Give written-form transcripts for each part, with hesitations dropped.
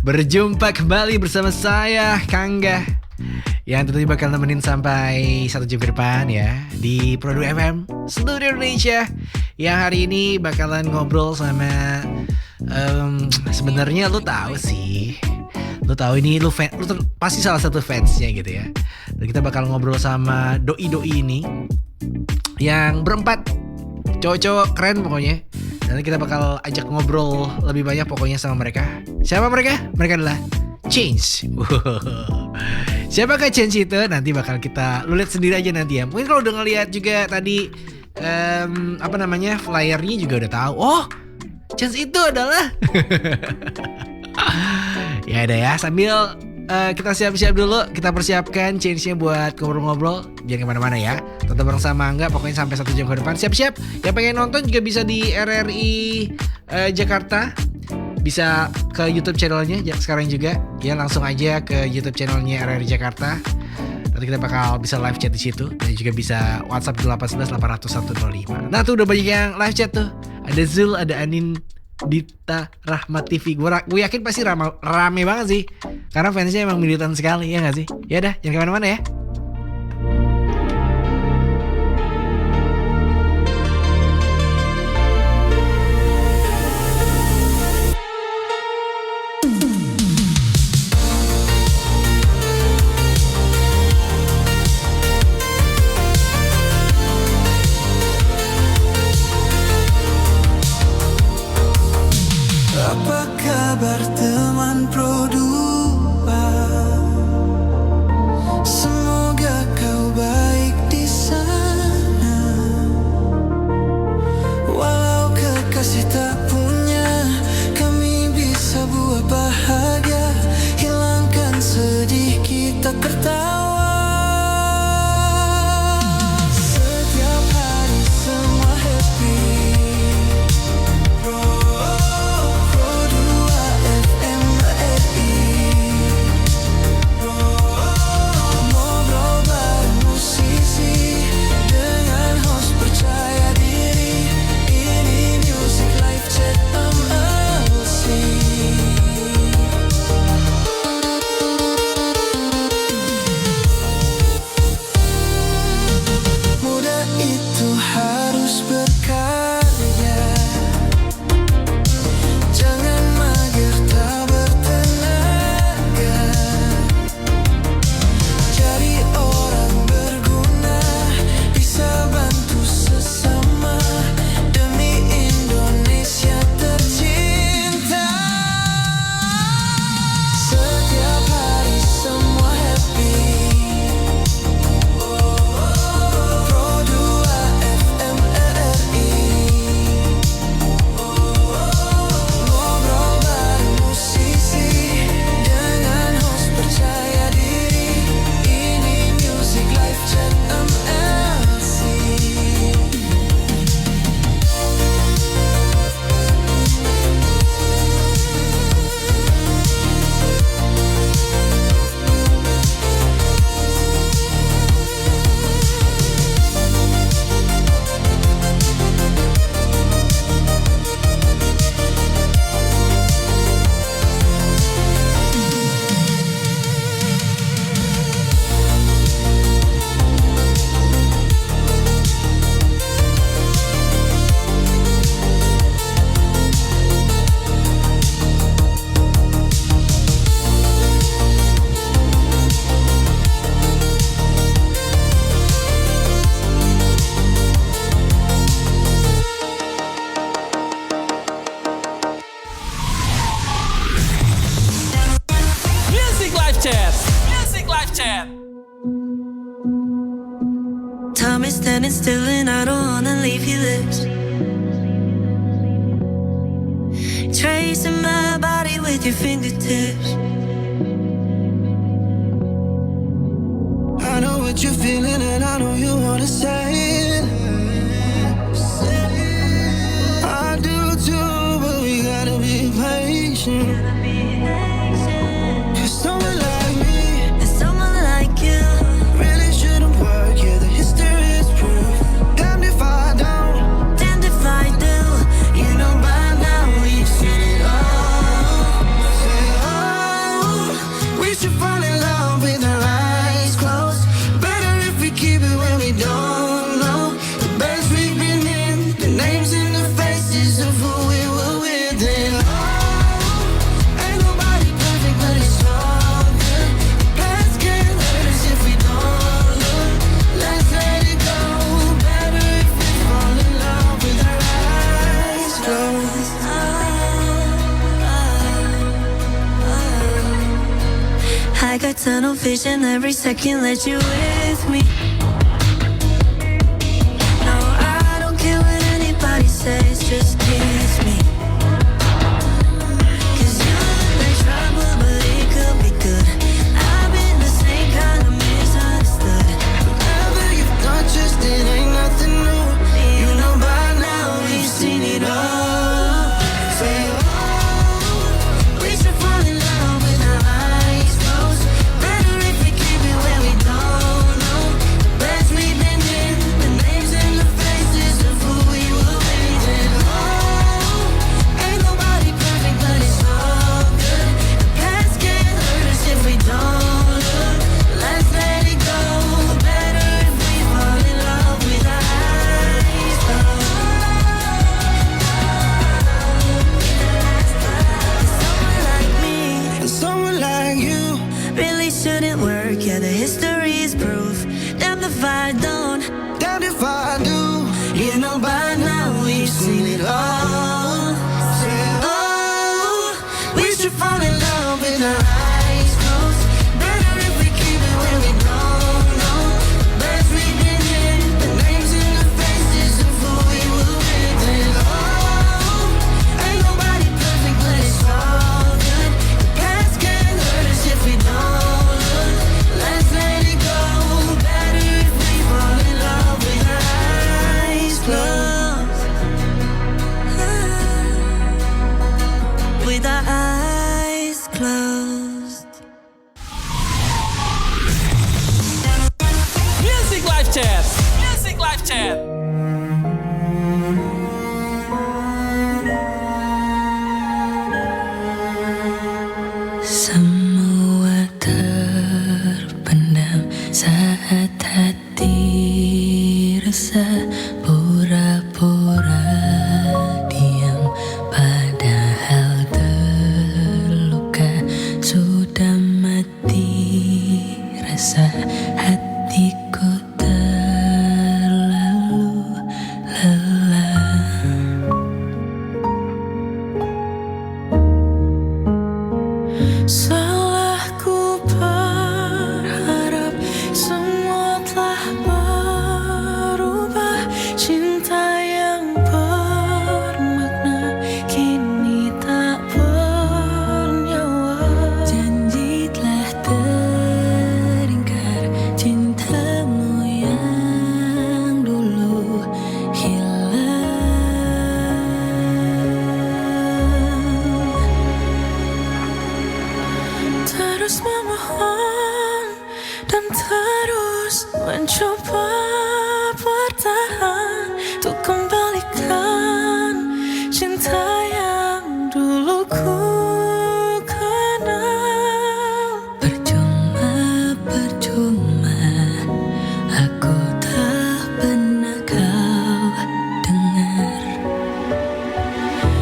Berjumpa kembali bersama saya, Kangga, yang tentunya bakal nemenin sampai 1 jam ke depan ya di Produk FM seluruh Indonesia. Yang hari ini bakalan ngobrol sama sebenarnya lu tahu sih, lu tahu ini lu pasti salah satu fansnya gitu ya. Dan kita bakal ngobrol sama doi-doi ini yang berempat, cowok-cowok keren pokoknya. Nanti kita bakal ajak ngobrol lebih banyak pokoknya sama mereka. Siapa mereka? Mereka adalah Change. Siapakah Change itu? Nanti bakal kita lu lihat sendiri aja nanti ya. Mungkin kalau udah ngeliat juga tadi flyernya juga udah tahu. Oh, Change itu adalah ya udah ya, sambil kita siap-siap dulu, kita persiapkan Change-nya buat ngobrol-ngobrol. Jangan kemana-mana ya, tetap bareng sama Angga pokoknya sampai 1 jam ke depan. Siap-siap, yang pengen nonton juga bisa di RRI Jakarta, bisa ke YouTube channelnya sekarang juga ya, langsung aja ke YouTube channelnya RRI Jakarta. Nanti kita bakal bisa live chat di situ, dan juga bisa WhatsApp di 811 800 125. Nah tuh udah banyak yang live chat tuh, ada Zul, ada Anin, Dita, Rahmat TV. Gue yakin pasti rame banget sih, karena fansnya emang militan sekali, ya gak sih? Ya udah, jangan kemana-mana ya. Apa kabar teman Produa? Semoga kau baik di sana. Walau kekasih tak punya, kami bisa buat bahagia. Hilangkan sedih, kita tertawa. Setiap hari semua happy. Time is standing still and I don't wanna leave your lips. Tracing my body with your fingertips. I know what you're feeling and I know you wanna say it. I do too, but we gotta be patient. Cause someone like me And someone like you really shouldn't work. Yeah, the history is proof. Damned if I don't, damned if I do. You know by now we've seen it all. say like a tunnel vision. Every second let you with me. No, I don't care what anybody says, just kiss me. 'Cause you look like trouble, but it could be good. I've been the same kind of misunderstood. Whatever you've done, just it ain't nothing new. You know by now we've seen it all. Say, We should fall in love with our eyes closed. Better if we keep it where we don't know. The best we've been in, the names and the faces of who we were waiting. Oh, ain't nobody perfect, but it's all good. The past can't hurt us if we don't look. Let's let it go. Better if we fall in love with our eyes closed. Someone like me and someone like you. really shouldn't work. Yeah, the history is proof. Damn if I don't. Damned if I do. You know by now we've seen it all. Say, Oh, we should fall in love with our eyes closed. Better if we keep it where we don't know. The best we've been in, the names and the faces of who we were with. And oh, ain't nobody perfect, but it's all good. The past can't hurt us if we don't look. Let's let it go. Better if we fall in love with our eyes closed. With our eyes closed. Music Live Chat. Music Live Chat. Semua terpendam saat hati resah, pura-pura diam padahal terluka. Sudah mati rasa, hatiku terlalu lelah. Salahku berharap semua telah berubah. Cinta yang bermakna kini tak bernyawa. Janji telah teringkar, cintamu yang dulu hilang. Terus memohon dan terus mencoba bertahan untuk kembalikan cinta yang dulu ku kenal. Percuma, percuma, aku tak pernah kau dengar.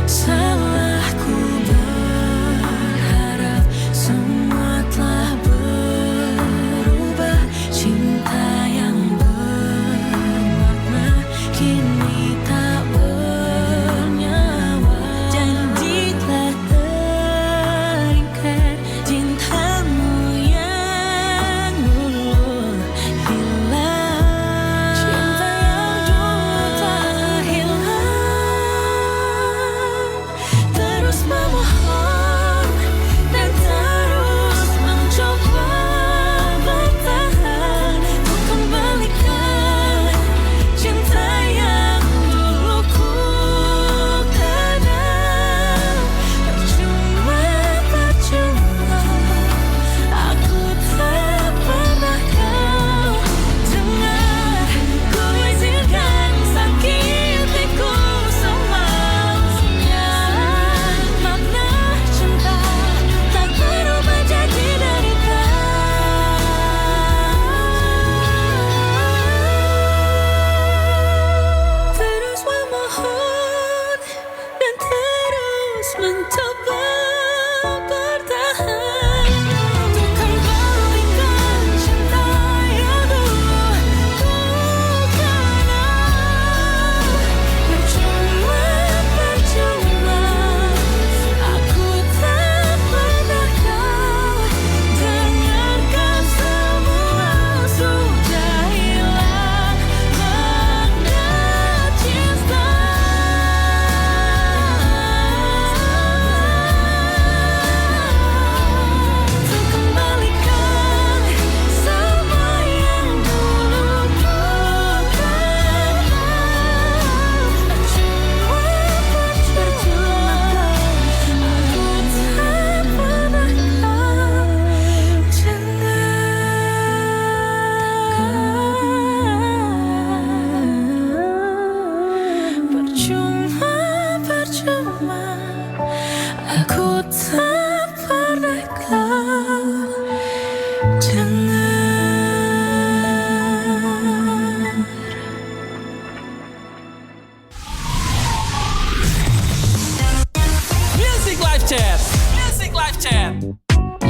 Salahku berharap semua telah berubah. Cinta yang bermakna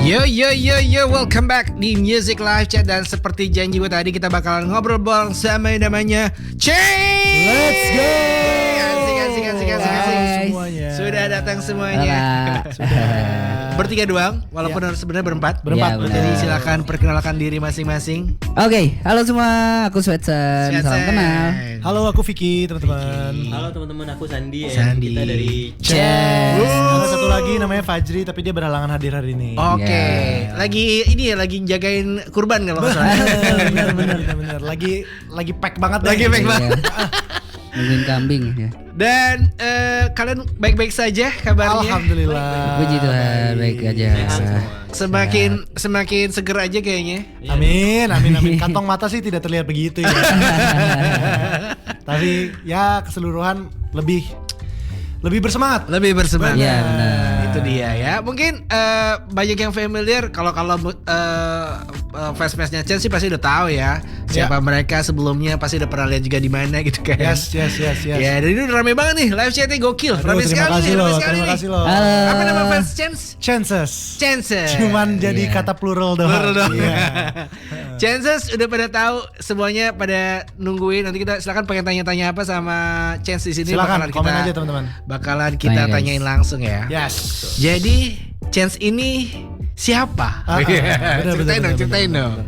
Yo, welcome back di Music Live Chat. Dan seperti janji gue tadi, kita bakalan ngobrol bareng sama yang namanya Change. Let's go. Asik. Semuanya. Sudah datang semuanya. Bertiga doang, walaupun sebenarnya berempat. Berempat. Ya, benar. Jadi silakan perkenalkan diri masing-masing. Oke, halo semua, aku Sweatsen, salam kenal. Halo, aku Vicky, teman-teman. Halo teman-teman, aku Sandi. Sandi. Kita dari Ada satu lagi namanya Fajri, tapi dia berhalangan hadir hari ini. Oke, Ya. lagi jagain kurban kalau nggak salah. bener. Lagi pack banget. Lagi pack banget. Nungguin kambing ya. Dan kalian baik-baik saja kabarnya? Alhamdulillah. Puji Tuhan, baik aja. Semakin seger aja kayaknya. Amin. Kantong mata sih tidak terlihat begitu ya. Tapi ya keseluruhan lebih bersemangat. Lebih bersemangat. Iya, benar. Itu dia ya. Mungkin banyak yang familiar kalau fans-fansnya Chen sih pasti udah tahu ya. Siapa mereka sebelumnya, pasti udah pernah lihat juga di mana gitu kan. Yes. Ya, dan ini udah rame banget nih. Live chatnya gokil. Aduh, Rame terima sekali kasih nih. loh, Rame sekali terima nih. kasih loh. Apa nama fans Chen? Chances. Chances. Cuman jadi kata plural doang. Plural doang. Iya. Chances udah pada tahu, semuanya pada nungguin. Nanti kita silakan pengen tanya-tanya apa sama Chance di sini. Silakan komen aja teman-teman. Bakalan kita Tanya, guys. tanyain langsung ya. Yes. Jadi Chance ini siapa? Ceritain dong.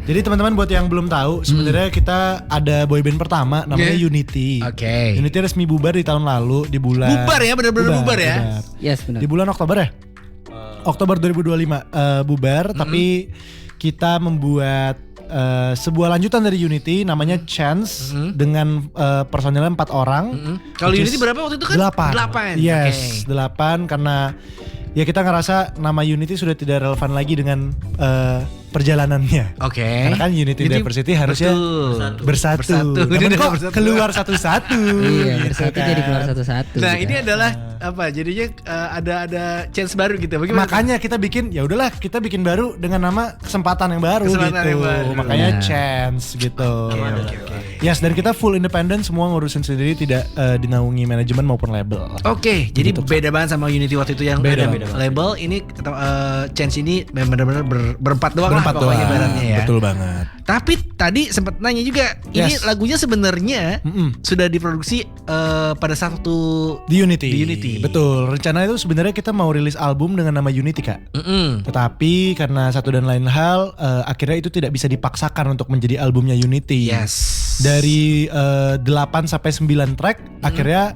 Jadi teman-teman buat yang belum tahu, sebenarnya kita ada boyband pertama namanya Yeah. Unity. Oke. Unity resmi bubar di tahun lalu di bulan. Bubar ya, benar-benar bubar ya? Bubar. Yes, benar. Di bulan Oktober ya? Oktober 2025 bubar, tapi kita membuat sebuah lanjutan dari Unity namanya Chance dengan personilnya 4 orang. Kalau Which Unity is berapa waktu itu kan? 8. Yes, 8 karena ya kita ngerasa nama Unity sudah tidak relevan lagi dengan perjalanannya. Oke. Karena kan Unity Diversity harusnya bersatu. Bersatu. Namun Dia kok bersatu. keluar satu-satu. Iya, gitu bersatu kan. jadi keluar satu-satu. Nah, gitu. ini adalah apa? Jadinya ada chance baru gitu. Bagaimana? Makanya kita bikin, ya udahlah kita bikin baru dengan nama kesempatan yang baru Kesempatan gitu. yang baru. Makanya Nah. Chance gitu. Yes, dan kita full independent, semua ngurusin sendiri, tidak dinaungi manajemen maupun label. Oke, jadi beda banget sama Unity waktu itu yang Beda ada banget. label. Ini Chance ini benar-benar berempat doang Berempat lah pokoknya doang. ibaratnya ya. Betul banget. Tapi tadi sempat nanya juga, ini Yes. lagunya sebenarnya Mm-mm. sudah diproduksi pada saat waktu Di Unity. Di Unity. Betul. Rencana itu sebenarnya kita mau rilis album dengan nama Unity, Kak. Tetapi karena satu dan lain hal, akhirnya itu tidak bisa dipaksakan untuk menjadi albumnya Unity. Yes. Dari 8 sampai 9 track, akhirnya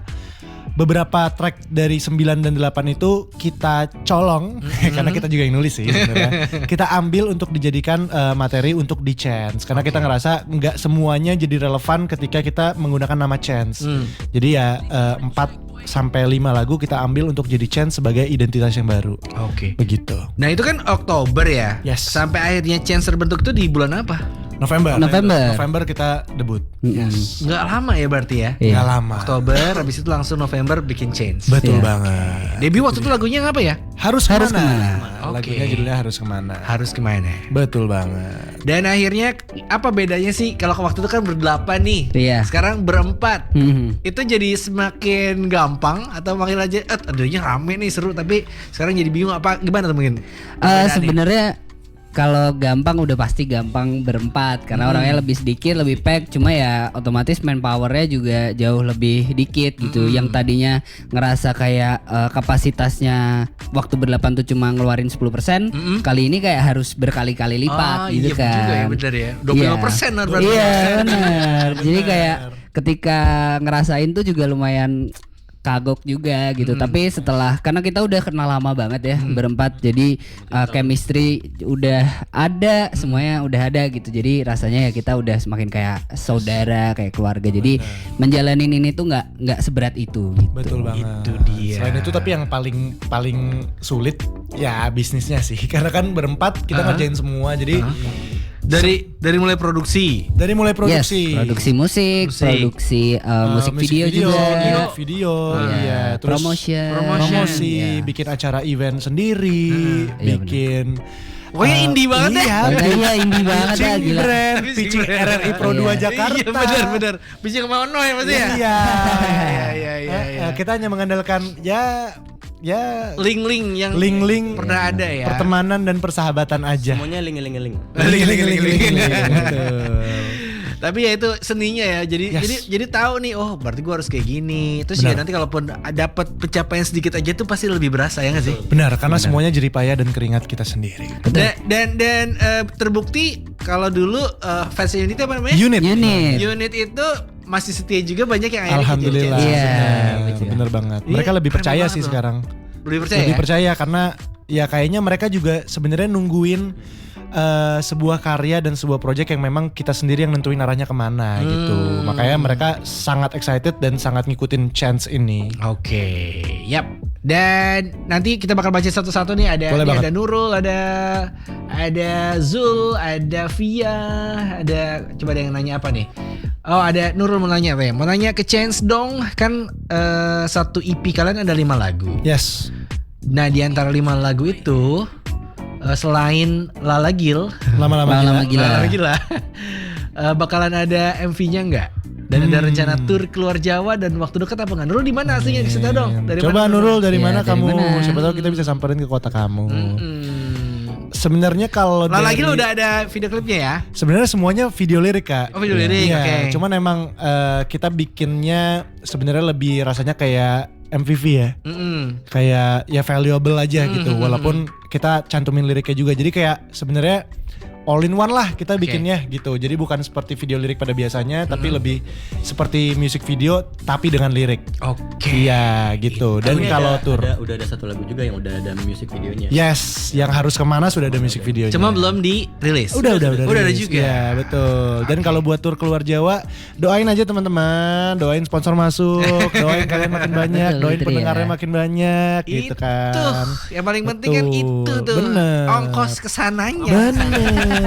beberapa track dari 9 dan 8 itu kita colong karena kita juga yang nulis sih sebenarnya. Kita ambil untuk dijadikan materi untuk di Chance karena kita ngerasa nggak semuanya jadi relevan ketika kita menggunakan nama Chance. Jadi ya 4 sampai 5 lagu kita ambil untuk jadi Chance sebagai identitas yang baru. Oke. Begitu. Nah itu kan Oktober ya. Yes. Sampai akhirnya Chance terbentuk itu di bulan apa? November kita debut. Yes. Nggak lama ya berarti ya? Iya. Nggak lama. Oktober, habis itu langsung November bikin Chance. Betul Iya. banget. Debut waktu itu lagunya apa ya? Harus kemana? Oke. Lagunya judulnya Harus Kemana. Harus kemana? Betul banget. Dan akhirnya apa bedanya sih kalau waktu itu kan berdelapan nih, Iya. sekarang berempat. Mhm. Itu jadi semakin gampang atau makin aja, adanya rame nih seru tapi sekarang jadi bingung apa gimana tuh mungkin? Perbedaannya? Sebenarnya kalau gampang udah pasti gampang berempat karena orangnya lebih sedikit, lebih pack, cuma ya otomatis manpowernya juga jauh lebih dikit gitu. Yang tadinya ngerasa kayak kapasitasnya waktu berdelapan tuh cuma ngeluarin 10%, kali ini kayak harus berkali-kali lipat gitu iya kan. juga ya bener ya. 25% Iya. berarti. Iya benar. Jadi kayak ketika ngerasain tuh juga lumayan kagok juga gitu. Tapi setelah karena kita udah kenal lama banget ya berempat, jadi chemistry udah ada, semuanya udah ada gitu. Jadi rasanya ya kita udah semakin kayak saudara, kayak keluarga. Jadi menjalanin ini tuh nggak seberat itu. Gitu. Betul banget. Itu dia. Selain itu tapi yang paling sulit ya bisnisnya sih. Karena kan berempat kita ngerjain semua. Jadi Dari mulai produksi. dari mulai Yes, produksi, produksi musik, produksi musik video juga. edit video, iya, terus promosi, Iya. bikin acara event sendiri, Iya, bikin Pokoknya indie banget ya. iya, Iya indie banget ya, pitching gila. brand, pitching RRI Pro 2 Jakarta. Iya benar. Bisa kemana ya pasti ya? Iya. Iya. Kita hanya mengandalkan ya ya link-link yang link-link pernah ada ya. pertemanan dan persahabatan aja. Semuanya ling. Link. Tapi ya itu seninya ya. Jadi Yes. jadi tahu nih, oh berarti gua harus kayak gini. Terus juga Benar. nanti kalaupun dapat pencapaian sedikit aja tuh pasti lebih berasa ya nggak sih? Benar, karena semuanya jeripaya dan keringat kita sendiri. Dan terbukti kalau dulu fans unit apa namanya? Unit. Unit itu masih setia juga, banyak yang akhirnya Alhamdulillah. jadi Iya, benar, benar banget. Iya, Mereka lebih keren percaya banget sih loh. sekarang. lebih percaya. Lebih Ya? percaya karena ya kayaknya mereka juga sebenarnya nungguin sebuah karya dan sebuah project yang memang kita sendiri yang nentuin arahnya kemana gitu. Makanya mereka sangat excited dan sangat ngikutin chance ini. Oke, yap. Dan nanti kita bakal baca satu-satu nih. Ada Boleh nih, banget. ada Nurul, ada Zul, ada Via, ada coba ada yang nanya apa nih? Oh, ada Nurul mau nanya apa ya? Mau nanya ke Chance dong. Kan satu EP kalian ada 5 lagu. Yes. Nah, di antara 5 lagu itu selain Lala Gil, Lama-lama gila. Lala Gila, bakalan ada MV-nya enggak? Dan ada rencana tur keluar Jawa dan waktu dekat apa enggak? Nurul di mana aslinya? Kasih tahu dong. Dari Coba mana, Nurul dari Ya, mana dari kamu? mana? Siapa tahu kita bisa samperin ke kota kamu. Sebenarnya kalau Lala dari- Gil udah ada video klipnya ya? Sebenarnya semuanya video lirik Kak. Oh, video lirik, Iya, oke. cuman emang kita bikinnya sebenarnya lebih rasanya kayak MVV ya. Kayak ya valuable aja gitu. Walaupun kita cantumin liriknya juga. Jadi kayak sebenarnya all in one lah kita bikinnya gitu. Jadi bukan seperti video lirik pada biasanya, tapi lebih seperti music video tapi dengan lirik. Oke. Iya gitu. Dan Tapi kalau tour, udah ada satu lagu juga yang udah ada music videonya. yes, yang harus kemana sudah ada music videonya. Cuma belum dirilis. Udah ada rilis. juga. Iya, betul. Dan kalau buat tur keluar Jawa, doain aja teman-teman, doain sponsor masuk, doain kalian makin banyak, Betul, doain itu pendengarnya dia. makin banyak gitu Itu kan. yang paling penting kan itu tuh. Bener. Ongkos kesananya. Bener.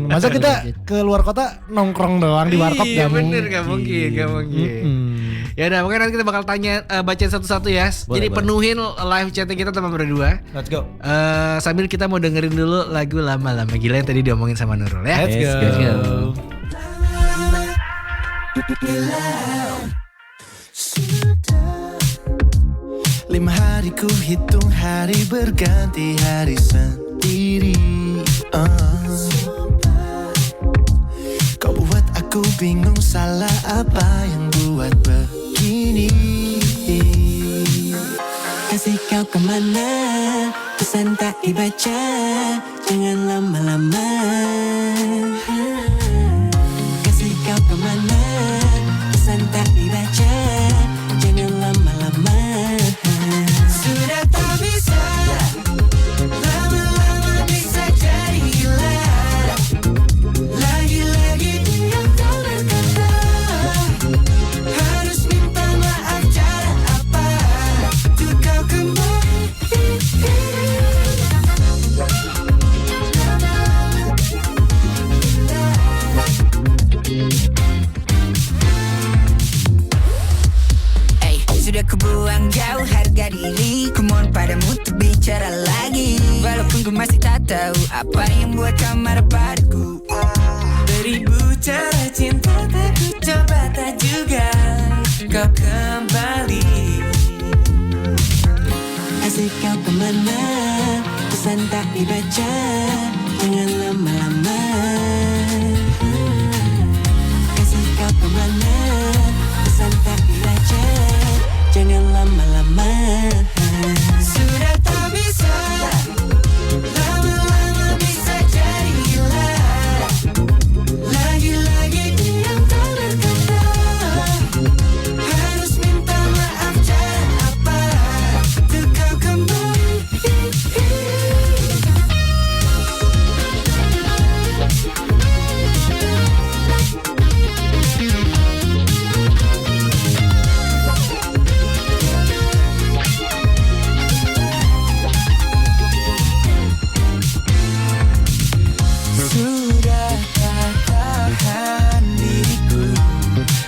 Masa kita ke luar kota nongkrong doang di warkop Iya, gak bener, mungkin. gak mungkin. Ya udah, mungkin nanti kita bakal tanya, bacain satu-satu ya. Jadi boleh. penuhin live chatnya kita teman berdua. Let's go. Sambil kita mau dengerin dulu lagu Lama-Lama Gila yang tadi diomongin sama Nurul ya. Let's Let's go. go. Lima hari ku hitung hari berganti hari sendiri. Kau buat aku bingung, salah apa yang buat begini. Kasih kau kemana, pesan tak dibaca, jangan lama-lama. Kasih kau kemana, pesan tak dibaca, jangan lama-lama. Sudah tak bisa, lama-lama bisa jadi gila. Lagi-lagi diam tak berkata, harus minta maaf cara apa untuk kau kembali. Sudah kubuang jauh harga diri, ku mohon padamu untuk bicara lagi. Walaupun ku masih tak tahu apa yang buat kau marah padaku. Beribu cara cinta tak ku coba, tak juga kau kembali. Asik kau kemana, pesan tak dibaca, jangan lama-lama. Kasih kau kemana, pesan tak dibaca, jangan lama-lama. Sudah tak bisa, lama-lama bisa jadi gila. Lagi-lagi diam tak berkata, harus minta maaf cara apa untuk kau kembali. Sudah tak tahan diriku,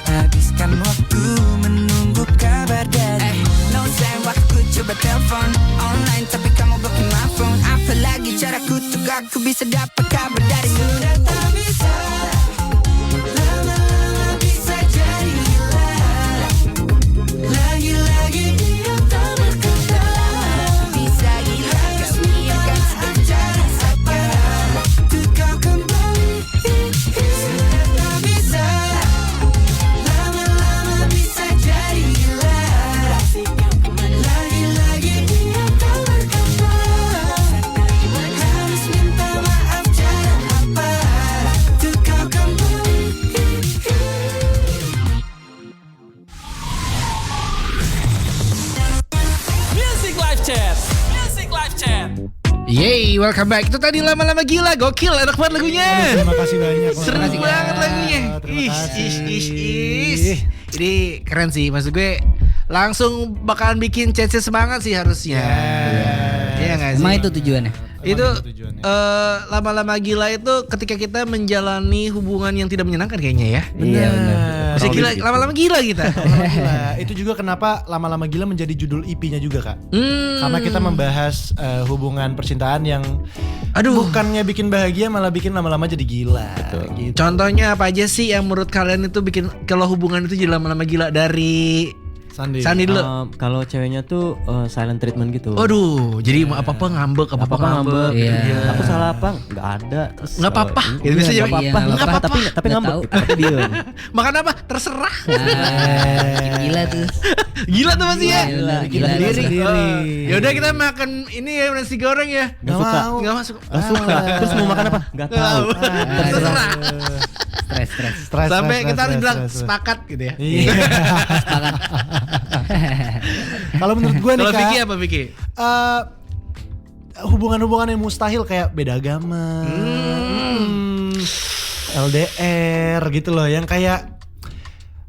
habiskan waktu menunggu kabar dari. No sayang waktu coba telepon online, tapi kamu blocking my phone. Apalagi caraku untuk aku bisa dapat kabar dari. Sudah tak bisa, lama-lama bisa jadi gila. Lagi-lagi diam tak berkata, Yeay, welcome back. Itu tadi lama-lama gila, gokil, enak banget lagunya. Terima kasih banyak. Seru banget lagunya. Terima kasih. Is. Ini keren sih, maksud gue langsung bakalan bikin Cece semangat sih harusnya. Iya nggak sih? Emang itu tujuannya? Itu tujuannya. lama-lama gila itu ketika kita menjalani hubungan yang tidak menyenangkan kayaknya ya. Iya benar. Bisa gila, lama-lama gila kita. Gila. Itu juga kenapa lama-lama gila menjadi judul EP-nya juga Kak. Karena kita membahas hubungan percintaan yang bukannya bikin bahagia malah bikin lama-lama jadi gila. Gitu. Contohnya apa aja sih yang menurut kalian itu bikin kalau hubungan itu jadi lama-lama gila dari Sandi dulu. Kalau ceweknya tuh silent treatment gitu. Aduh, jadi mau apa-apa ngambek, apa-apa ngambek. Iya. Aku salah apa? Nggak ada. Terus, Nggak apa-apa. Gitu bisa nggak jadi. apa-apa. Iya, Nggak apa-apa. Tapi Nggak ngambek. tahu. Tapi diem. Makan apa? Terserah. Gila tuh. Gila tuh masih ya. Gila sendiri. Ya udah kita makan ini ya nasi goreng ya. Nggak suka. Nggak masuk. Nggak suka. Terus mau makan apa? Nggak tahu. Terserah. Stres. Sampai kita harus bilang sepakat gitu ya. Iya. Kalau menurut gue nih Kalau Kak, Vicky apa Vicky? hubungan-hubungan yang mustahil kayak beda agama, LDR gitu loh, yang kayak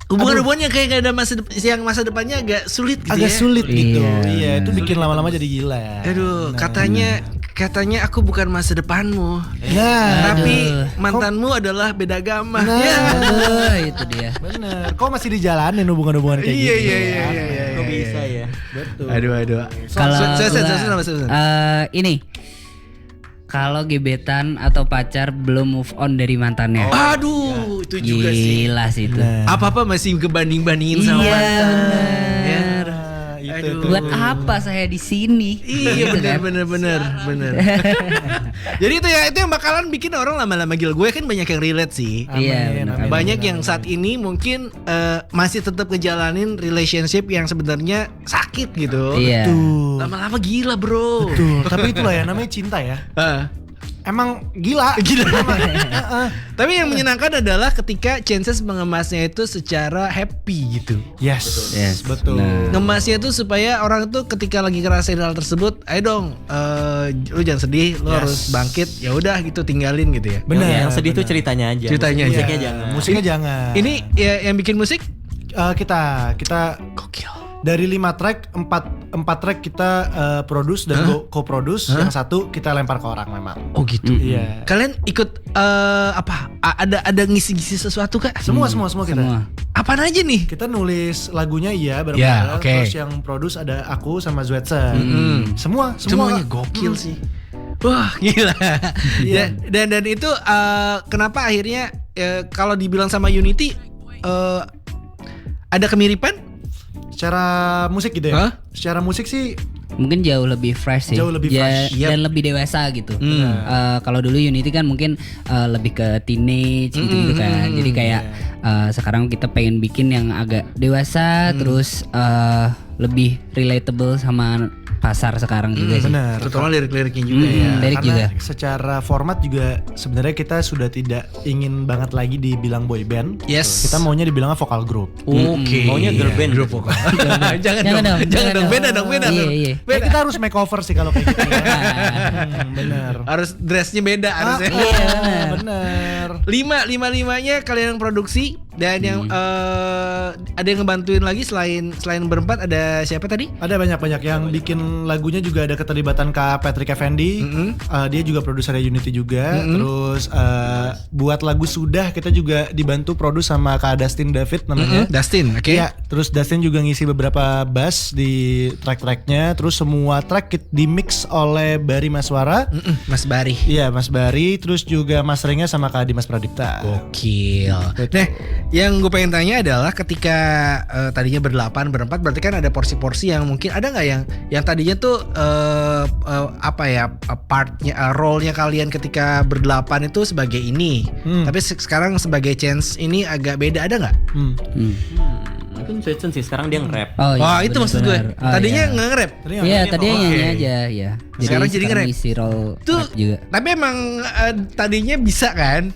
Hubungan-hubungan yang kayak gak ada masa depannya agak sulit gitu agak ya. sulit gitu. Iya, Iya, itu bikin lama-lama jadi gila. Aduh, katanya aku bukan masa depanmu. Nah, Tapi mantanmu adalah beda agama. Nah. Ya. Aduh, itu dia. bener. Kok masih dijalanin hubungan-hubungan kayak Iya, gitu? iya. Kok bisa ya? Betul. Aduh. Kalau Selesai. ini kalau gebetan atau pacar belum move on dari mantannya. Aduh, itu juga sih. Gila sih itu. Apa-apa masih kebanding-bandingin sama Iya, mantan. bener. Ya. Itu Aduh. Buat apa saya di sini? Iya Gitu kan? bener. Jadi itu yang bakalan bikin orang lama-lama gila. Gue kan banyak yang relate sih. Iya, benar. Banyak yang saat ini mungkin masih tetap ngejalanin relationship yang sebenarnya sakit gitu. Iya. Tuh. Lama-lama gila bro. Tuh, tapi itulah ya namanya cinta ya. Emang gila. Tapi yang menyenangkan adalah ketika Chances mengemasnya itu secara happy gitu. Yes, Yes, betul. benar. Ngemasnya itu supaya orang tuh ketika lagi ngerasain hal tersebut, ayo dong, lu jangan sedih, lu Yes. harus bangkit. Ya udah gitu tinggalin gitu ya. Benar. Yang sedih tuh ceritanya aja. Ceritanya aja. Musiknya jangan. Musiknya jangan. Ini ya, yang bikin musik kita gokil. dari 5 track 4 track kita produce dan co-produce, yang satu kita lempar ke orang memang. Oh gitu. Iya. Kalian ikut apa? Ada ngisi-ngisi sesuatu kak? Semua kita. Semua. Apaan aja nih? Kita nulis lagunya bareng-bareng. Ya, oke. Terus yang produce ada aku sama Zwetsen. Semua. Semuanya gokil sih. Wah gila. Iya. Dan itu kenapa akhirnya kalau dibilang sama Unity ada kemiripan? Secara musik gitu ya. Hah? Secara musik sih Mungkin jauh lebih fresh sih. Jauh lebih fresh. Dan lebih dewasa gitu. Kalau dulu Unity kan mungkin lebih ke teenage gitu kan. Jadi kayak sekarang kita pengen bikin yang agak dewasa, terus lebih relatable sama pasar sekarang juga sih. benar. Terutama lirik-liriknya juga ya. Lirik Karena juga. secara format juga sebenarnya kita sudah tidak ingin banget lagi dibilang boy band. Yes. Kita maunya dibilangnya vokal group. Oke. Maunya girl band. Grup vokal. Jangan dong. Beda dong. Iya. Ya, kita harus makeover sih kalau kayak gitu. Benar. Harus dressnya beda harusnya. Benar. Limanya kalian yang produksi dan yang ada yang ngebantuin lagi selain berempat ada siapa tadi? Ada banyak yang bikin lagunya juga ada keterlibatan Kak Patrick Effendi. Dia juga produsernya Unity juga. Terus buat lagu Sudah kita juga dibantu produce sama Kak Dustin David namanya. Dustin, oke. Iya, terus Dustin juga ngisi beberapa bass di track-tracknya. Terus semua track di mix oleh Bari Maswara. Mas Bari. Iya, Mas Bari. Terus juga masteringnya sama Kak Dimas Pradipta. Gokil. Nah, yang gue pengen tanya adalah ketika tadinya berempat, berarti kan ada porsi-porsi yang mungkin ada nggak yang tadinya tuh partnya, role-nya kalian ketika berdelapan itu sebagai ini, tapi sekarang sebagai Chance ini agak beda, ada nggak? Mungkin Swetson sih sekarang dia nge-rap. Oh, iya, Wah itu maksud gue. benar-benar. Oh, Tadinya iya. nggak nge-rap. Iya, tadinya nyanyi aja ya. Jadi Sekarang jadi nge-rap. isi role Tuh, rap juga. tapi emang tadinya bisa kan?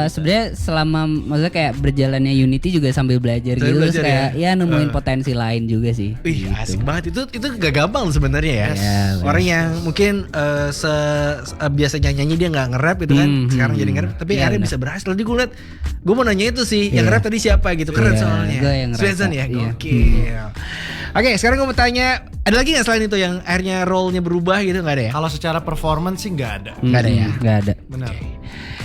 Sebenarnya selama maksudnya kayak berjalannya Unity juga sambil belajar Sambil gitu terus belajar kayak ya? ya nemuin potensi lain juga sih. Wih, gitu. asik banget itu gak gampang sebenarnya ya. Ya, Orang yang mungkin biasa nyanyi dia nggak nge-rap gitu kan, sekarang jadi nge-rap, tapi Iya, akhirnya benar. bisa berhasil. Tadi gue liat, gue mau nanya itu sih, yang nge-rap tadi siapa gitu, keren Iya, soalnya. gue yang nge-rap, Svensson ya, iya. gokil. Oke, sekarang gue mau tanya, ada lagi nggak selain itu yang akhirnya role-nya berubah gitu, nggak ada ya? Kalau secara performance sih nggak ada. Nggak ada ya? Nggak ada. Benar.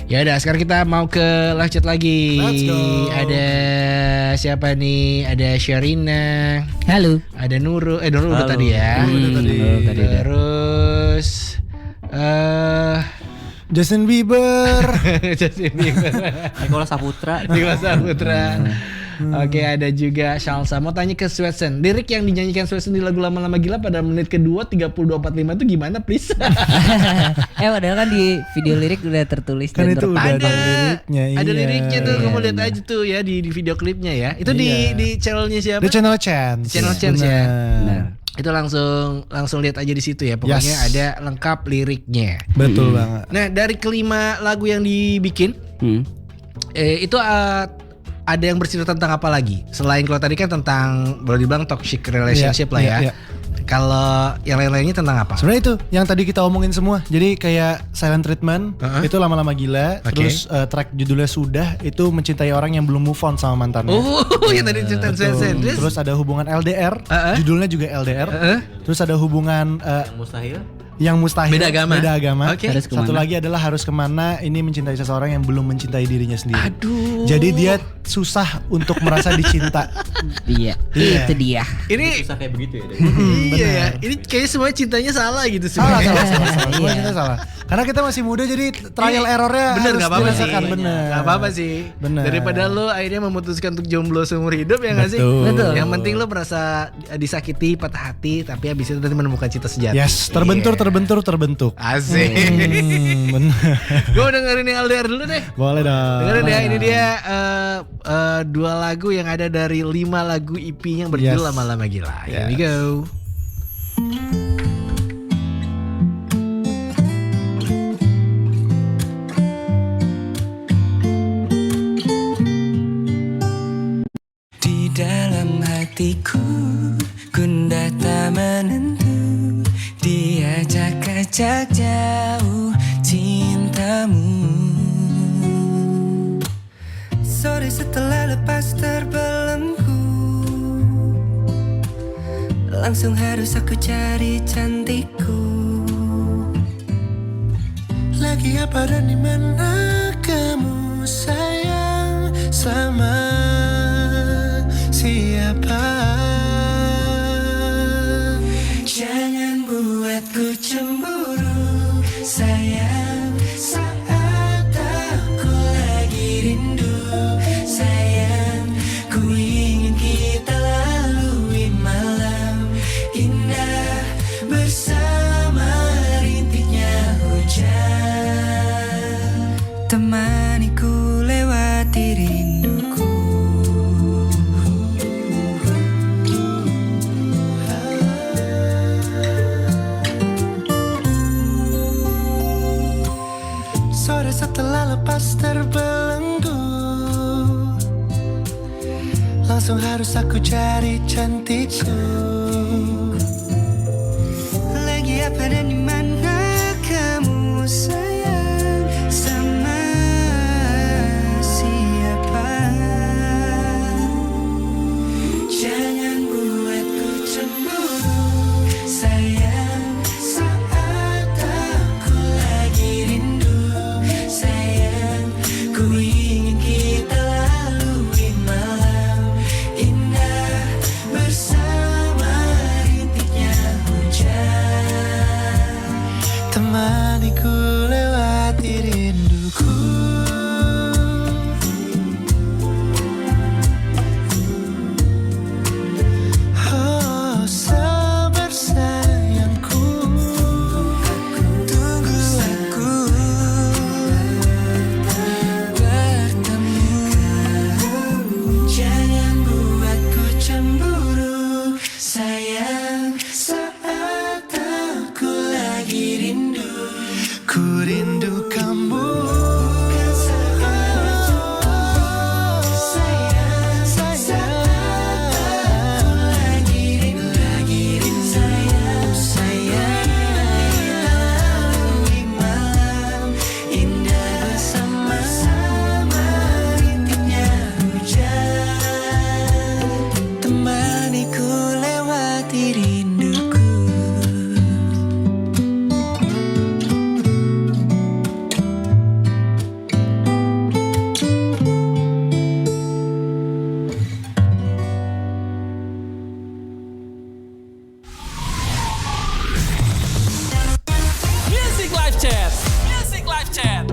Ya udah, sekarang kita mau ke live chat lagi. Let's go. Ada siapa nih? Ada Sharina, Halo. ada Nurul. Nurul udah Halo. tadi ya. Udah tadi. Tadi udah. Terus Justin Bieber. Justin Bieber, Nicholas Saputra. Nicholas Saputra. Oke, ada juga Shalsa. Mau tanya ke Swetsen, lirik yang dinyanyikan Swetsen di lagu Lama-Lama Gila pada menit kedua 32:45 itu gimana, please? Padahal kan di video lirik udah tertulis Kan dan itu udah terpampang. ada liriknya. Ada iya. liriknya tuh, kamu lihat benar. aja tuh ya di video klipnya ya. Itu Iya. di channelnya siapa? The Channel Chance. Channel Chance ya. Benar. Itu langsung lihat aja di situ ya. Pokoknya Yes. ada lengkap liriknya. Betul banget. Nah, dari kelima lagu yang dibikin itu ada yang bercerita tentang apa lagi? Selain kalau tadi kan tentang boleh dibilang toxic relationship lah ya. Iya, iya. Kalau yang lain-lainnya tentang apa? Sebenarnya itu yang tadi kita omongin semua. Jadi kayak Silent Treatment itu lama-lama gila. Oke. Terus track judulnya Sudah itu mencintai orang yang belum move on sama mantannya. Oh, yang tadi cerita Sen. Terus ada hubungan LDR, judulnya juga LDR. Terus ada hubungan Yang mustahil. yang mustahil, Beda agama. Oke. Harus Satu kemana? lagi adalah harus kemana. Ini mencintai seseorang yang belum mencintai dirinya sendiri. Aduh. Jadi dia susah untuk merasa dicinta. Iya, Iya. itu dia. Ini Susah kayak begitu ya. iya ya. Ini kayaknya semua cintanya salah gitu Salah, sebenarnya. salah. Semua Iya. kita salah. Karena kita masih muda jadi trial errornya Bener, harus gak apa-apa sih. dirasakan, bener. Gak apa-apa sih. Bener. Daripada lo akhirnya memutuskan untuk jomblo seumur hidup ya gak sih? Betul. Yang penting lo merasa disakiti, patah hati, tapi habis itu nanti menemukan cinta sejati. Yes, terbentur. Asik. Bener. Gue mau dengerin yang LDR dulu deh. Boleh dong. Dengerin ya, ini dia 2 lagu yang ada dari 5 lagu EP yang berjudul Yes. Lama-Lama Gila. Here we Yes. go. Di dalam hatiku gundah tak menentu, diajak-ajak jauh cintamu. Sore setelah lepas terbelenggu, langsung harus aku cari cantikku. Lagi apa dan dimana kamu sayang, sama siapa? Jangan buatku cemburu, sayang, saat aku lagi rindu. Sayang, ku ingin kita lalui malam indah bersama rintiknya hujan. Temaniku lewati rinduku. Sore setelah lepas terbelenggu, langsung harus aku cari cantikku. Lagi apa dan dimana kamu sayang, sama siapa? Jangan buatku cemburu, sayang, saat aku lagi rindu. Sayang, ku ingin kita lalui malam indah bersama rintiknya hujan. Temaniku lewati rinduku. Oh, sabar sayangku, tunggu aku bertemu. Jangan buatku cemburu, sayang, saat aku lagi rindu. Ku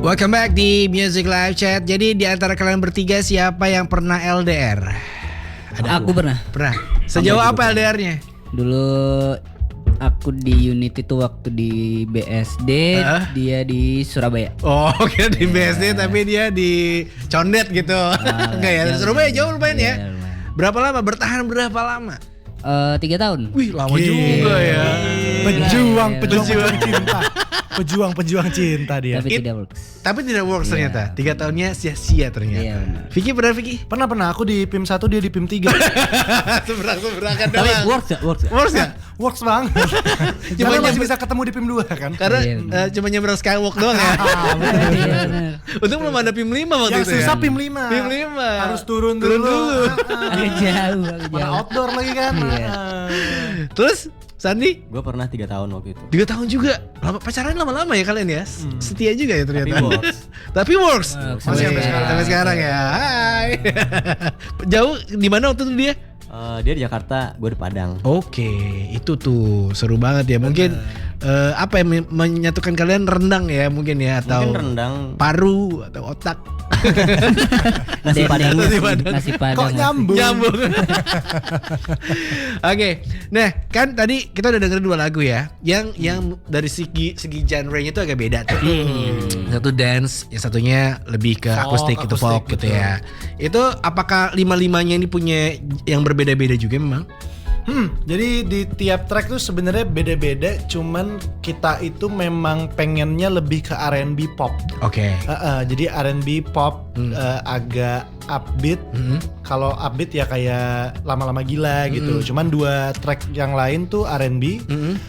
Welcome back di Music Live Chat. Jadi di antara kalian bertiga siapa yang pernah LDR? Aku pernah. Pernah. Sejauh apa LDR-nya? Dulu aku di unit itu waktu di BSD, dia di Surabaya. Oh, oke di BSD tapi dia di Condet gitu. Enggak ya, dari Surabaya jauh lumayan ya. Iya, lumayan. Berapa lama? Bertahan berapa lama? 3 tahun. Wih, lama juga ya. Pejuang cinta. Pejuang cinta dia. Tapi tidak works. Tapi tidak works ternyata. 3 tahunnya sia-sia ternyata. Iya, benar. Vicky pernah Vicky? Pernah aku di PIM 1, dia di PIM 3. Seberang-seberangan Tapi doang. works gak? Works ya? Works banget. Karena masih bisa ketemu di PIM 2 kan. Karena Iya, benar. cuma nyebrang skywalk doang ya. Iya, benar. Untung belum ada PIM 5 waktu Yang itu ya. susah PIM 5. PIM 5. Harus turun dulu. Agak jauh, agak Mana jauh. outdoor lagi kan. Iya. Terus Sandi? Gue pernah 3 tahun waktu itu. 3 tahun juga. Pacaran lama-lama ya kalian ya. Setia juga ya ternyata. Tapi works. Tapi works. Works. Masih Sampai sampai sekarang ya. Hai. Jauh di mana waktu itu dia? Dia di Jakarta, gue di Padang. Oke, itu tuh seru banget ya. Mungkin apa yang menyatukan kalian rendang ya mungkin ya atau Mungkin rendang. paru atau otak. Nasi padang. Nasi padang. Kok nyambung? Nyambung. Oke, nah kan tadi kita udah dengerin 2 lagu ya, yang dari segi genre-nya itu agak beda tuh. Satu dance, yang satunya lebih ke akustik gitu, folk gitu ya. Itu apakah 5-5-nya ini punya yang berbeda-beda juga memang? Jadi di tiap track tuh sebenarnya beda-beda, cuman kita itu memang pengennya lebih ke R&B pop. Oke. Jadi R&B pop agak upbeat. Kalau upbeat ya kayak lama-lama gila gitu. Cuman 2 track yang lain tuh R&B,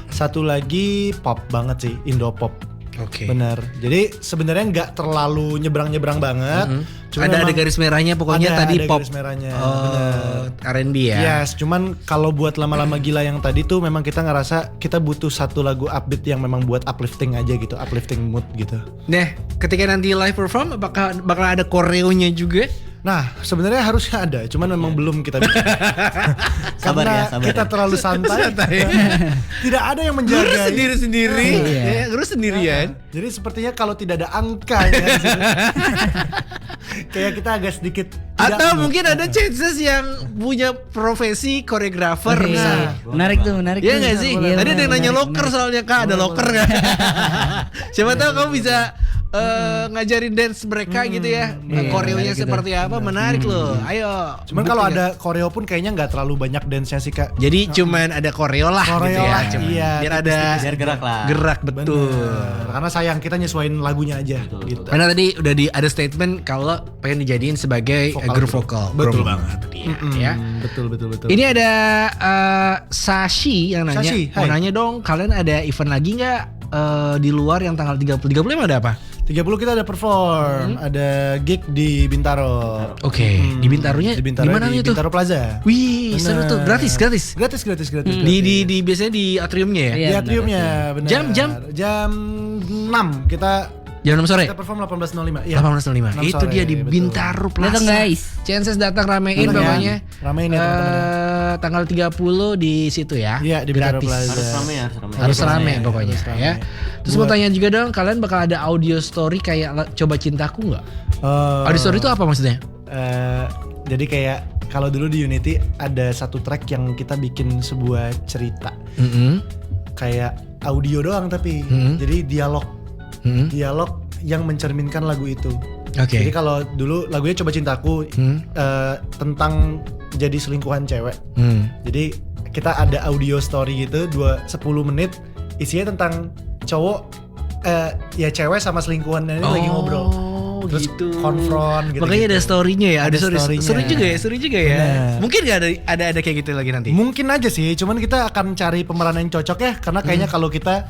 satu lagi pop banget sih, Indo pop. Oke. Bener. Jadi sebenarnya nggak terlalu nyebrang-nyebrang banget. Cuman Ada memang garis merahnya pokoknya tadi ada pop. garis merahnya. Oh, R&B ya. Yes, cuman kalau buat lama-lama gila yang tadi tuh memang kita ngerasa kita butuh satu lagu upbeat yang memang buat uplifting aja gitu, uplifting mood gitu. Nah, ketika nanti live perform apakah bakal ada koreonya juga? Nah, sebenarnya harusnya ada, cuman memang belum kita bikin. Sabar Karena ya, sabar kita ya. terlalu santai. Tidak ada yang Ngurus menjaga. sendiri-sendiri, Iya. ya, ngurus sendirian. Jadi sepertinya kalau tidak ada angkanya di situ, kayak kita agak sedikit tidak Atau mood. mungkin ada chances yang punya profesi koreografer. Iya. Nah, Menarik tuh, menarik. iya tuh. nggak sih? Iya, Tadi ada yang menarik, nanya menarik, loker menarik. soalnya Kak, ada loker nggak? Siapa tahu kamu bisa ngajarin dance mereka gitu ya. Iya, Koreonya menarik gitu. seperti apa? Menarik loh. Ayo. Cuman kalau buktikan. ada koreo pun kayaknya nggak terlalu banyak dance-nya sih Kak. Jadi cuman ada koreo lah Koreo gitu ya. lah, Cuman. iya, Biar ada Biar gerak lah. gerak betul. Bener. Karena sayang kita nyesuaiin lagunya aja gitu. Karena tadi udah ada statement kalau pengen dijadiin sebagai grup vokal. Betul banget dia, ya. Betul. Ini ada Sashi yang nanya, Sashi, mau hai. nanya dong, kalian ada event lagi nggak di luar yang tanggal 30 emang ada apa? 30 kita ada perform, ada gig di Bintaro. Oke, di Bintaronya Di Bintaro, di mana di itu? Bintaro Plaza. Wih, seru tuh, gratis. Gratis. Di biasanya di atriumnya ya? Iya, Di atriumnya, benar. Jam? 6 kita Jam 6 sore. perform 18.05. Iya. 18.05. 6 Itu sore, dia di betul. Bintaro Plaza. Datang guys. Chances datang ramein Datang ya. pokoknya. Ramein ya, teman-teman. Tanggal 30 di situ ya. Iya, di Bintaro gratis. Plaza. Harus rame ya, Harus rame pokoknya harus rame. ya. Terus mau tanya juga dong, kalian bakal ada audio story kayak Coba Cintaku nggak? Audio story itu apa maksudnya? Jadi kayak kalau dulu di Unity ada satu track yang kita bikin sebuah cerita. Kayak audio doang tapi. Jadi dialog. Dialog yang mencerminkan lagu itu. Oke. Jadi kalau dulu lagunya Coba Cintaku tentang jadi selingkuhan cewek. Jadi kita ada audio story gitu 10 menit isinya tentang cowok ya cewek sama selingkuhannya ini lagi ngobrol. Terus gitu. konfront gitu. Makanya ada story-nya ya, ada Ada story. story-nya. Seru juga ya. Bener. Mungkin nggak ada kayak gitu lagi nanti. Mungkin aja sih, cuman kita akan cari pemeran yang cocok ya karena kayaknya kalau kita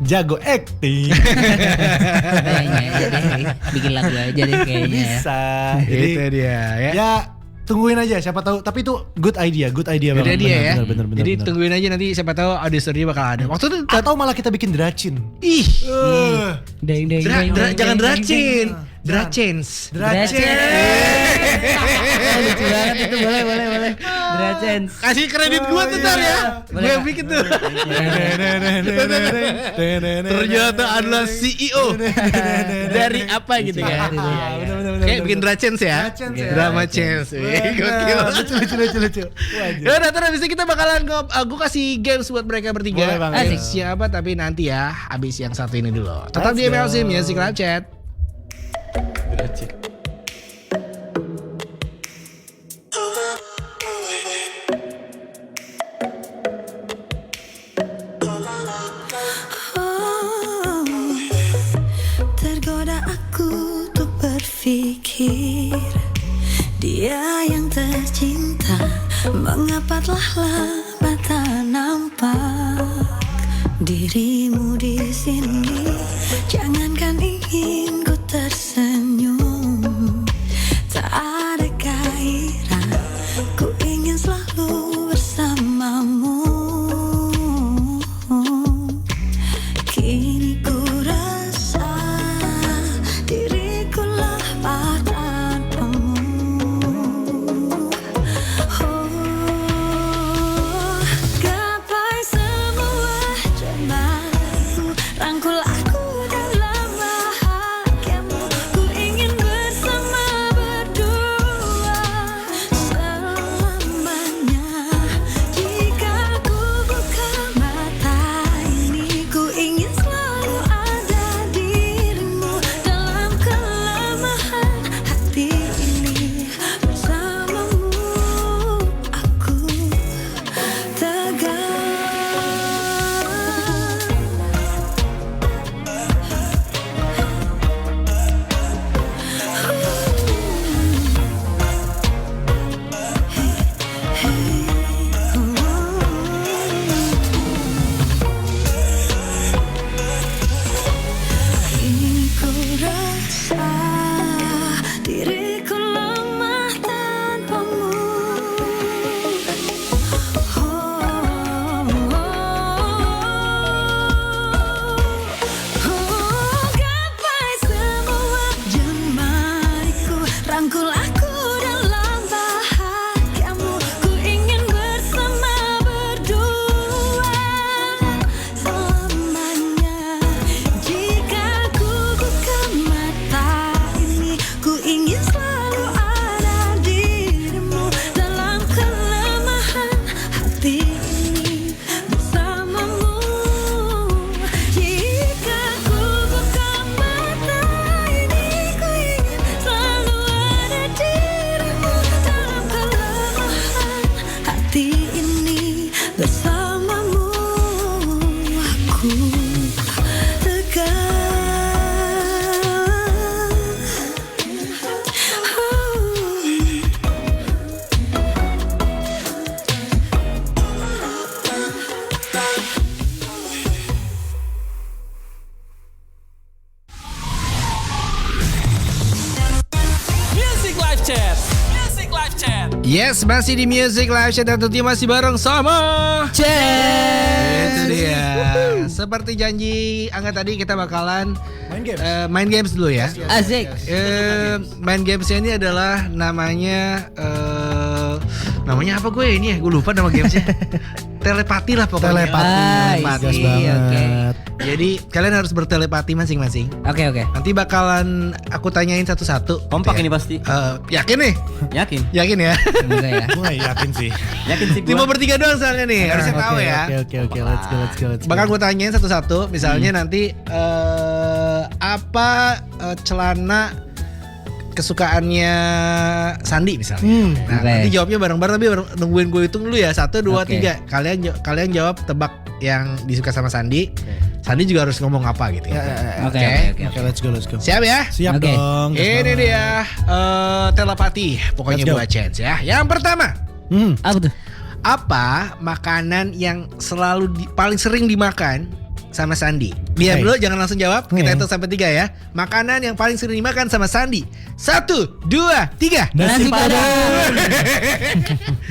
jago acting Kayaknya aja deh, bikin lagu aja deh kayaknya ya. bisa. Jadi Itu dia ya. ya tungguin aja siapa tahu, tapi itu good idea Jadi banget. dia ya. Bener, Jadi bener. tungguin aja nanti siapa tahu audio story bakal ada. Waktu itu Atau malah kita bikin dracin. ih, Deng deng jangan deng, deng, dracin. deng, Drachens. Drachens. Lucu banget itu, boleh. Drachens. Kasih kredit gua tuh ntar ya. Gue yang bikin tuh. Ternyata adalah CEO dari apa gitu kan. Kayak bikin Drachens ya. Drama Chance. Gokil. Lucu. Ya udah, terus abis itu kita bakalan gue kasih games buat mereka bertiga. Boleh banget. Siapa tapi nanti ya abis yang satu ini dulu. Tetap di MLC Music Live Chat. Oh, tergoda aku untuk berpikir dia yang tercinta, mengapa telah lama tak nampak dirimu di sini. Jangankan ingin ku tersenyum, tak ada gairah, ku ingin selalu bersamamu. Kini ku rasa diriku lepas tanpamu. Gapai semua cemburu, rangkul aku dalam bahagiamu. Ku ingin bersama berdua selamanya. Jika ku buka mata ini, ku ingin selalu ada dirimu dalam kelemahan hati ini. Bersamamu aku tegar. Kini ku rasa diriku lemah tanpamu. Gapai semua jemariku, rangkul aku dalam bahagiamu. Ku ingin bersama berdua selamanya. Jika ku buka mata ini, ku ingin selalu ada dirimu dalam kelemahan hati ini. Bersamamu. Jika ku buka mata ini, ku ingin selalu ada dirimu dalam kelemahan hati ini. Bersamamu aku tegar. Music Live Chat. Music Live Chat. Yes, masih di Music Live Chat dan tentunya masih bareng sama Itu dia. Seperti janji Angga tadi, kita bakalan Main games. main games dulu ya. Asik. Main gamesnya ini adalah namanya apa gue ini ya? Gue lupa nama gamesnya. Telepati lah pokoknya. Telepati. Gas banget. Oke. Jadi kalian harus bertelepati masing-masing. Oke. Nanti bakalan aku tanyain satu-satu. Kompak gitu ya. ini pasti. Yakin nih? Yakin. Yakin ya? Semoga ya. Gue gak yakin sih. Yakin sih Cuma gua. bertiga doang soalnya nih, harusnya tahu ya. Oke, let's go. Bakal gue tanyain satu-satu. Misalnya nanti apa celana kesukaannya Sandi misalnya. Nah, Oke. nanti jawabnya bareng-bareng, tapi nungguin gue hitung dulu ya. 1, 2, Oke. 3. Kalian jawab, tebak yang disuka sama Sandi. Sandi juga harus ngomong apa gitu ya. Oke. Oke, let's go. Siap ya? Siap Oke. dong. gas Ini banget. dia telepati pokoknya Let's go. buat chance ya. Yang pertama, Apa tuh? apa makanan yang selalu paling sering dimakan sama Sandi? Diam Oke. dulu, jangan langsung jawab. Kita Oke. hitung sampai 3 ya. Makanan yang paling sering dimakan sama Sandi. 1, 2, 3. Nasi padang.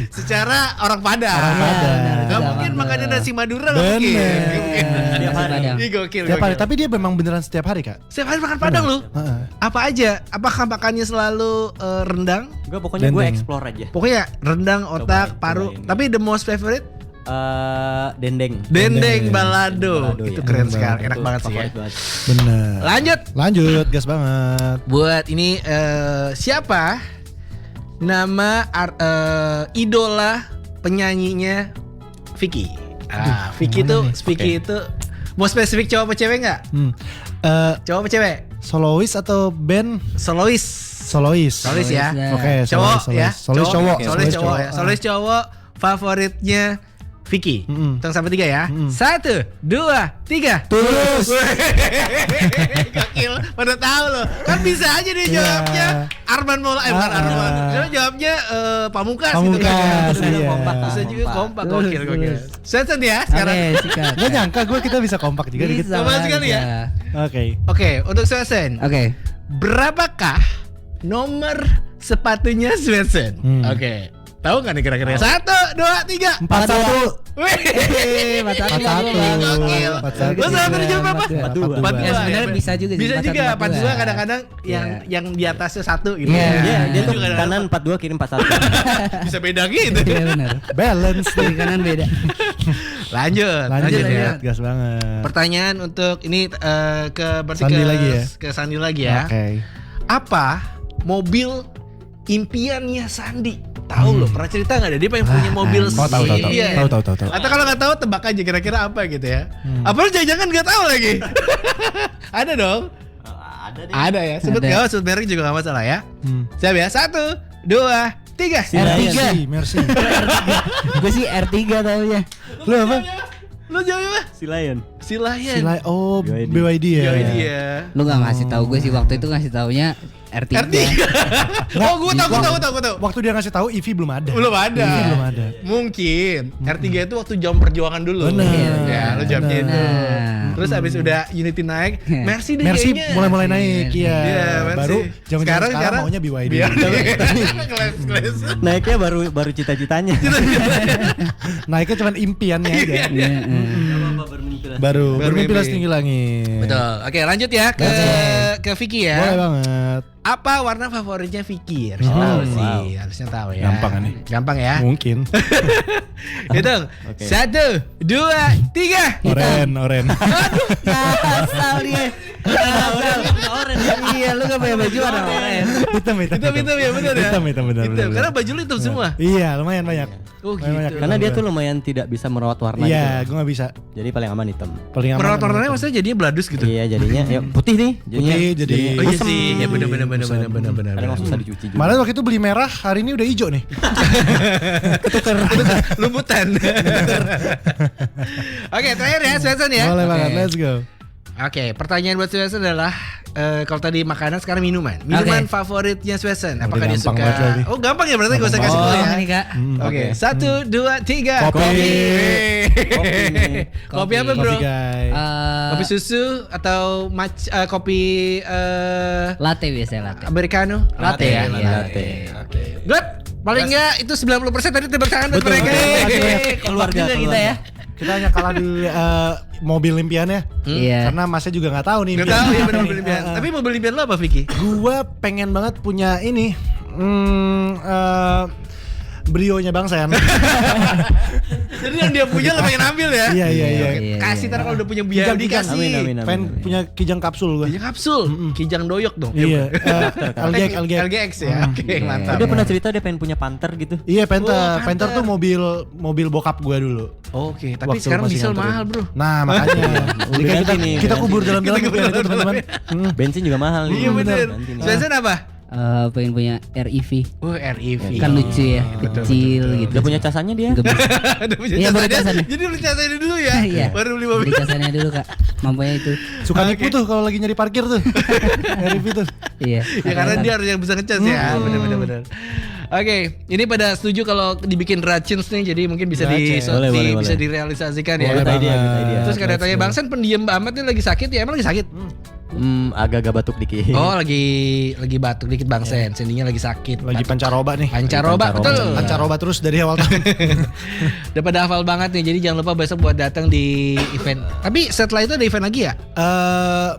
Secara orang Padang. Orang Padang. Gak mungkin makannya nasi Madura, gak mungkin. Bener. Gak mungkin. Tiap hari. Padang. Ih, gokil, Setiap hari, gokil. tapi dia memang beneran setiap hari kak. Setiap hari makan Padang lu. Heeh. Apa aja? Apakah makannya selalu rendang? Gue pokoknya gue Dendeng. explore aja. Pokoknya rendang, otak, Cobain, paru. cobain. Tapi the most favorite Dendeng. dendeng balado. Balado, Itu ya. keren Dendeng sekali, Itu enak banget sih ya. favorit banget. Bener. Lanjut. Gas banget. Buat ini siapa nama idola penyanyinya Vicky? Vicky gimana tuh, nih? Vicky itu mau spesifik cowok apa cewek nggak? Cowok apa cewek? Solois atau band? Solois. Solois. Solois ya. Solois, Oke, Cowok solois. ya. Solois cowok. Solois cowok ya. Solois cowok favoritnya Vicky. Hitung sampai 3 ya. 1, 2, 3. Tulus. Gokil, pada tahu loh. Kan bisa aja dia Iya. jawabnya Arman Maulana, bukan Arman. Dia jawabnya Pamungkas gitu kan. Pamungkas, Bisa iya. kompak. Bisa juga kompak, gokil. Sesen ya Oke, sekarang. sikat. Gak nyangka gue kita bisa kompak juga dikit. Bisa Coba sekali ya. aja. Oke. Oke, untuk Sesen. Oke. Berapakah nomor sepatunya Svensson? Oke. Tahu nggak nih kira-kira? 1, 2, 3. 41. Wih, 41. Gokil. 41. Lo salah tadi jawab apa? 42. 42. Ya, sebenarnya ya. bisa juga sih, Bisa 41, juga 42 42. kadang-kadang yang di atasnya 1 gitu. Iya. Iya, dia tuh juga kanan 42 kiri 41. bisa beda gitu. Iya benar. Balance. Kiri kanan beda. Lanjut Lanjut ya. ya. Gas banget. Pertanyaan untuk ini berarti Sandi ke lagi ya? ke Sandi lagi ya. Oke. Apa mobil impiannya Sandi? Tahu loh, pernah cerita nggak deh dia pengen punya mobil Oh, tahu. Iya. Tahu. Atau kalau nggak tahu tebak aja kira-kira apa gitu ya. Apa lu jangan nggak tahu lagi? Ada dong. Ada deh. Ada ya. Sebut Ada. nggak? Sebut merek juga nggak masalah ya. Siap ya. 1, 2, 3. R3. Merci. Gue sih R3 taunya. Lu apa? Lu jawab apa? Si Lion. Si Lion. Sila. Oh, BYD. BYD ya. BYD ya. Lu gak ngasih tahu gue sih waktu itu ngasih taunya R3. R3. Oh, gue tahu. Waktu dia ngasih tahu EV belum ada. Belum ada. EV belum ada. Mungkin R3 itu waktu jam perjuangan dulu. Bener. Ya, lu jawabnya Bener. itu. Nah. Terus abis udah Unity naik, Mercy deh Mercy kayaknya. mulai naik Iya, ya. Mercy. Baru zaman sekarang maunya BYD. Keles. Naiknya baru cita-citanya. Naiknya cuma impiannya aja. Iya, Baru Bermimpi. bermimpi setinggi langit. Betul. Oke, lanjut ya ke Vicky ya. Boleh banget. Apa warna favoritnya Vicky? Harusnya tahu sih, harusnya tahu ya. Gampang kan nih? Gampang ya. Mungkin. Hitung. 1, 2, 3. Oren. Asal dia. Iya, lu gak punya baju warna oranye. Hitam. Hitam ya, benar ya. Hitam benar. Hitam. Karena baju lu hitam semua. Iya, lumayan banyak. Oh, Lumayan banyak. gitu. Karena dia tuh lumayan tidak bisa merawat warna Iya, gitu. gue gak bisa. Jadi paling aman hitam. Paling aman. Merawat warnanya maksudnya jadinya beladus gitu. Iya, jadinya ya putih nih. Jadinya, Putih, jadi- Oh iya kusem. sih, ya benar. Kadang susah dicuci juga. Malah waktu itu beli merah, hari ini udah hijau nih. Lumputan. Oke, terakhir ya, Svensson ya. Boleh Oke. banget, let's go. Oke, pertanyaan buat Svensson adalah kalau tadi makanan, sekarang minuman. Minuman Oke. favoritnya Svensson. Apakah Udah dia gampang suka? banget lagi. Oh, gampang ya berarti gak usah kasih Oh, tahu ya. ini Kak. Oke, 1, 2, 3. Kopi. Kopi apa bro? Kopi guys. Kopi susu atau kopi Latte biasanya latte. americano? Latte ya. Iya. Latte. Oke. Good. Paling enggak itu 90% tadi tebak tangan buat Betul. mereka. Keluarga kita ya. Kita hanya kalah di mobil impiannya. Iya. Karena masnya juga nggak tahu nih. Gak impian tahu ya apa benar nih. mobil impian. Tapi mobil impian lo apa Vicky? Gua pengen banget punya ini. Brionya Bang Sen. Jadi yang dia punya lo pengen ambil ya? Iya. Iya, Kasih iya. ntar kalau udah punya biaya dikasih. Amin. Pengen punya kijang kapsul gua. Kijang kapsul, kijang doyok dong. Iya. LGX. LGX ya. Oke, mantap. Dia pernah cerita dia pengen punya Panther gitu. Iya, Panther. Oh, Panther Panther. tuh mobil bokap gua dulu. Oke, tapi Waktu sekarang masih diesel nganterin. mahal, Bro. Nah, makanya. Jadi Udah kan ganti nih, kita ganti. kubur jalan-jalan Kita impian kubur itu, teman-teman. jalan-jalan. Bensin juga mahal nih. Iya bener. Ganti nih. Svensson apa? Pengen punya REV. Oh, REV. Kan lucu ya, kecil gitu. Udah punya casannya dia. Gemes. Udah punya Iya, baru casannya. casannya. Jadi beli casannya dulu ya. Iya. Baru beli mobil. Beli casannya dulu Kak. Mampunya itu. Suka nipu tuh kalau lagi nyari parkir tuh. RV tuh. Iya. Ya karena dia harus yang bisa ngecas ya. Bener. Oke, ini pada setuju kalau dibikin Racins nih, jadi mungkin bisa Boleh. bisa direalisasikan ya. Boleh Good idea, banget. good idea. Terus kadang tanya Bang Sen pendiam amat nih lagi sakit ya, emang lagi sakit? Agak-agak batuk dikit. Oh lagi batuk dikit Bang Sen, sendinya lagi sakit. Lagi pancaroba nih. Pancaroba, betul. Pancaroba terus dari awal tahun. Udah pada hafal banget nih, jadi jangan lupa besok buat datang di event. Tapi setelah itu ada event lagi ya?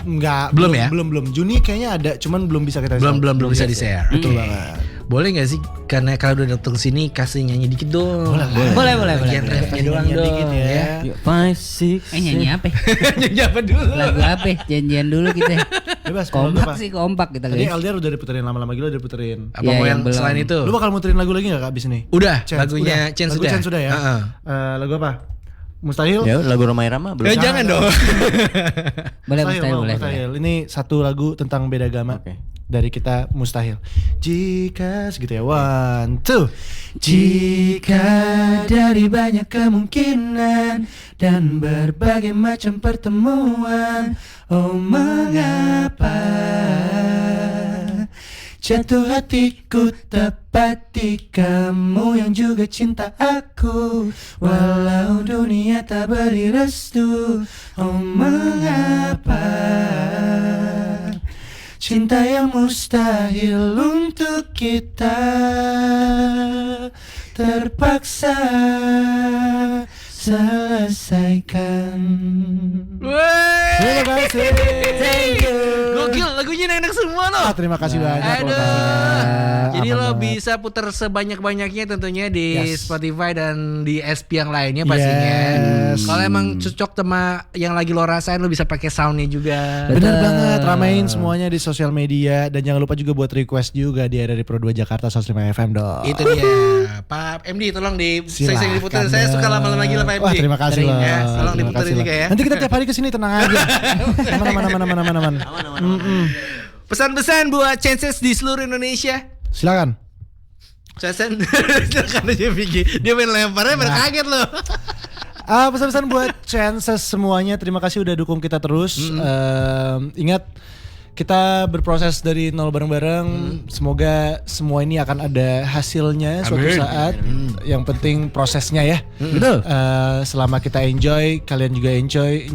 Enggak. Belum ya? Belum. Juni kayaknya ada, cuman belum bisa kita Belum bisa di share. Betul banget. Boleh nggak sih? Karena kalau udah datang sini kasih nyanyi dikit dong. Boleh. Bagian refnya doang Nyanyi dong dikit ya. 5, 6. Nyanyi apa? Nyanyi apa dulu? Lagu apa? Janjian dulu kita. Bebas. kalau lu apa? Kompak kita Tadi guys. LDR udah diputerin lama-lama gila udah diputerin. Apa Iya, mau yang yang belum. selain itu? Lu bakal muterin lagu lagi gak abis ini? Udah, Chance, lagunya udah. Chance Lagu sudah. Chance sudah ya. Heeh. Lagu apa? Mustahil? Ya lagu Roma Irama belum. Jangan dong. Boleh mustahil boleh. Mustahil. Ini satu lagu tentang beda agama. Oke. Dari kita Mustahil. Jika segitu ya. 1, 2. Jika dari banyak kemungkinan dan berbagai macam pertemuan, oh mengapa jatuh hatiku tepat di kamu yang juga cinta aku, walau dunia tak beri restu, oh mengapa cinta yang mustahil untuk kita terpaksa selesaikan. Terima kasih. Thank you. Gokil, lagunya enak semua loh. Terima kasih banyak. Aduh. Jadi Aman lo banget. bisa putar sebanyak-banyaknya tentunya di Yes. Spotify dan di SP yang lainnya pastinya. Yes. Kalau emang cocok sama yang lagi lo rasain, lo bisa pakai soundnya juga. Bener banget, ramein semuanya di sosial media dan jangan lupa juga buat request juga di dari Pro 2 Jakarta 105 FM dong. Itu dia. Pak MD tolong sering diputar. Saya suka lama-lama gila Pak MD. Wah, terima kasih loh. Ya, tolong Terima diputerin kasih juga loh. ya. Nanti kita tiap hari kesini tenang aja. Mana. Pesan-pesan buat Chances di seluruh Indonesia. Silakan. Chances silakan aja Vicky. Dia main lemparnya kaget loh. Pesan-pesan buat Chances semuanya, terima kasih udah dukung kita terus. Ingat kita berproses dari nol bareng-bareng. Semoga semua ini akan ada hasilnya suatu Amin. saat. Yang penting prosesnya ya. Betul. Selama kita enjoy, kalian juga enjoy.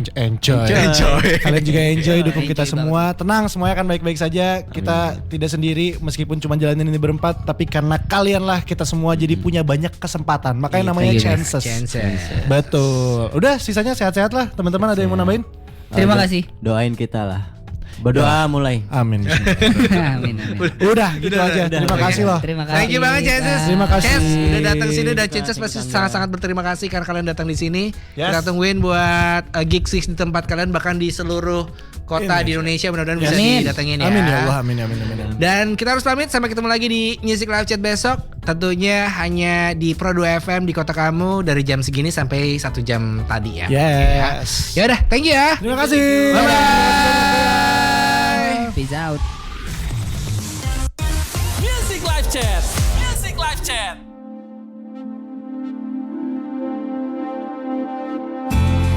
Kalian juga enjoy dukung kita semua. Tenang, semuanya akan baik-baik saja. Kita tidak sendiri meskipun cuma jalanin ini berempat, tapi karena kalian lah kita semua jadi punya banyak kesempatan. Makanya namanya Chances. Betul. Udah, sisanya sehat-sehat lah. Teman-teman ada yang mau nambahin? Terima kasih. Doain kita lah. Berdoa mulai. Amin. Amin. Udah, gitu aja. Terima kasih loh. Terima kasih. Thank you banget Chances. Terima kasih. Chance udah datang sini dan Chances pasti sangat-sangat berterima kasih karena kalian datang di sini. Yes. Kita tungguin buat Gig Six di tempat kalian, bahkan di seluruh kota di Indonesia, mudah-mudahan bisa Amin. didatengin ya. Amin ya Allah, amin. Dan kita harus pamit, sampai ketemu lagi di Music Live Chat besok. Tentunya hanya di Pro 2 FM di kota kamu dari jam segini sampai 1 jam tadi ya. Yes. Ya udah, thank you ya. Terima kasih. Bye. Peace out. Music Live Chat. Music Live Chat.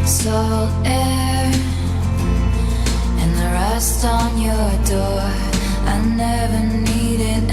Salt air and the rust on your door. I never needed